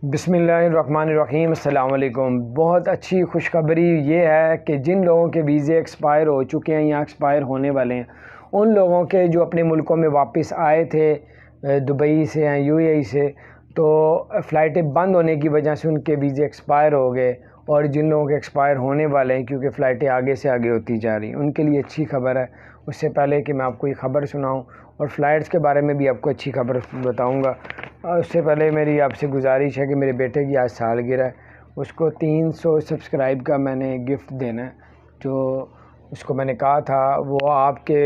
بسم اللہ الرحمن الرحیم۔ السلام علیکم۔ بہت اچھی خوشخبری یہ ہے کہ جن لوگوں کے ویزے ایکسپائر ہو چکے ہیں یا ایکسپائر ہونے والے ہیں، ان لوگوں کے جو اپنے ملکوں میں واپس آئے تھے دبئی سے یا UAE سے، تو فلائٹیں بند ہونے کی وجہ سے ان کے ویزے ایکسپائر ہو گئے، اور جن لوگوں کے ایکسپائر ہونے والے ہیں کیونکہ فلائٹیں آگے سے آگے ہوتی جا رہی ہیں، ان کے لیے اچھی خبر ہے۔ اس سے پہلے کہ میں آپ کو یہ خبر سناؤں اور فلائٹس کے بارے میں بھی آپ کو اچھی خبر بتاؤں گا، اس سے پہلے میری آپ سے گزارش ہے کہ میرے بیٹے کی آج سالگرہ ہے، اس کو 300 سبسکرائب کا میں نے گفٹ دینا ہے، جو اس کو میں نے کہا تھا وہ آپ کے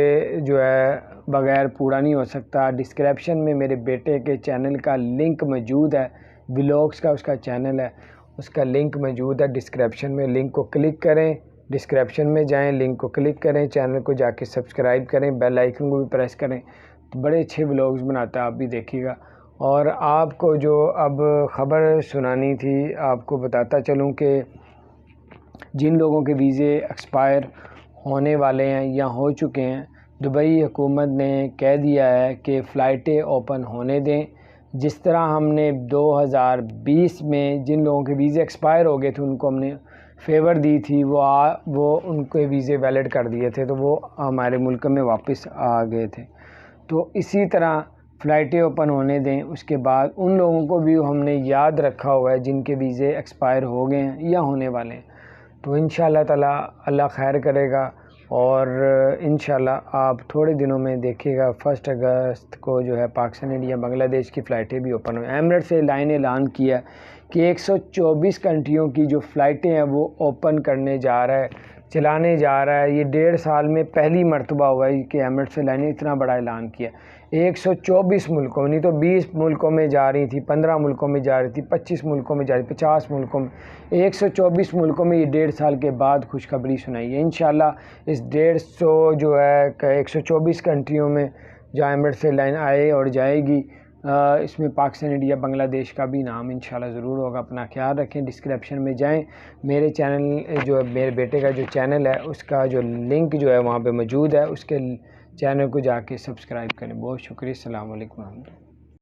جو ہے بغیر پورا نہیں ہو سکتا۔ ڈسکرپشن میں میرے بیٹے کے چینل کا لنک موجود ہے، ولاگس کا اس کا چینل ہے، اس کا لنک موجود ہے ڈسکرپشن میں۔ لنک کو کلک کریں، ڈسکرپشن میں جائیں، لنک کو کلک کریں، چینل کو جا کے سبسکرائب کریں، بیل آئیکن کو بھی پریس کریں، تو بڑے اچھے ولاگس بناتا ہے، آپ بھی دیکھیے گا۔ اور آپ کو جو اب خبر سنانی تھی، آپ کو بتاتا چلوں کہ جن لوگوں کے ویزے ایکسپائر ہونے والے ہیں یا ہو چکے ہیں، دبئی حکومت نے کہہ دیا ہے کہ فلائٹیں اوپن ہونے دیں۔ جس طرح ہم نے 2020 میں جن لوگوں کے ویزے ایکسپائر ہو گئے تھے ان کو ہم نے فیور دی تھی، وہ ان کے ویزے ویلڈ کر دیے تھے، تو وہ ہمارے ملک میں واپس آ گئے تھے، تو اسی طرح فلائٹیں اوپن ہونے دیں۔ اس کے بعد ان لوگوں کو بھی ہم نے یاد رکھا ہوا ہے جن کے ویزے ایکسپائر ہو گئے ہیں یا ہونے والے ہیں، تو انشاءاللہ تعالی اللہ خیر کرے گا، اور انشاءاللہ آپ تھوڑے دنوں میں دیکھیے گا 1 اگست کو جو ہے پاکستان، انڈیا، بنگلہ دیش کی فلائٹیں بھی اوپن ہوئیں۔ ایمریٹس ایئر لائن نے اعلان کیا کہ 124 کنٹریوں کی جو فلائٹیں ہیں وہ اوپن کرنے جا رہا ہے، چلانے جا رہا ہے۔ یہ 1.5 سال میں پہلی مرتبہ ہوا ہے کہ ایمریٹس ایئر لائن نے اتنا بڑا اعلان کیا۔ 124 ملکوں، نہیں تو 20 ملکوں میں جا رہی تھی، 15 ملکوں میں جا رہی تھی، 25 ملکوں میں جا رہی تھی، 50 ملکوں میں، 124 ملکوں میں یہ 1.5 سال کے بعد خوشخبری سنائی ہے۔ انشاءاللہ اس 150 جو ہے 124 کنٹریوں میں جہاں ایمریٹس ایئر لائن آئے اور جائے گی، اس میں پاکستان، انڈیا، بنگلہ دیش کا بھی نام انشاءاللہ ضرور ہوگا۔ اپنا خیال رکھیں، ڈسکرپشن میں جائیں، میرے چینل جو میرے بیٹے کا جو چینل ہے اس کا جو لنک جو ہے وہاں پہ موجود ہے، اس کے چینل کو جا کے سبسکرائب کریں۔ بہت شکریہ، السلام علیکم ورحمۃ اللہ۔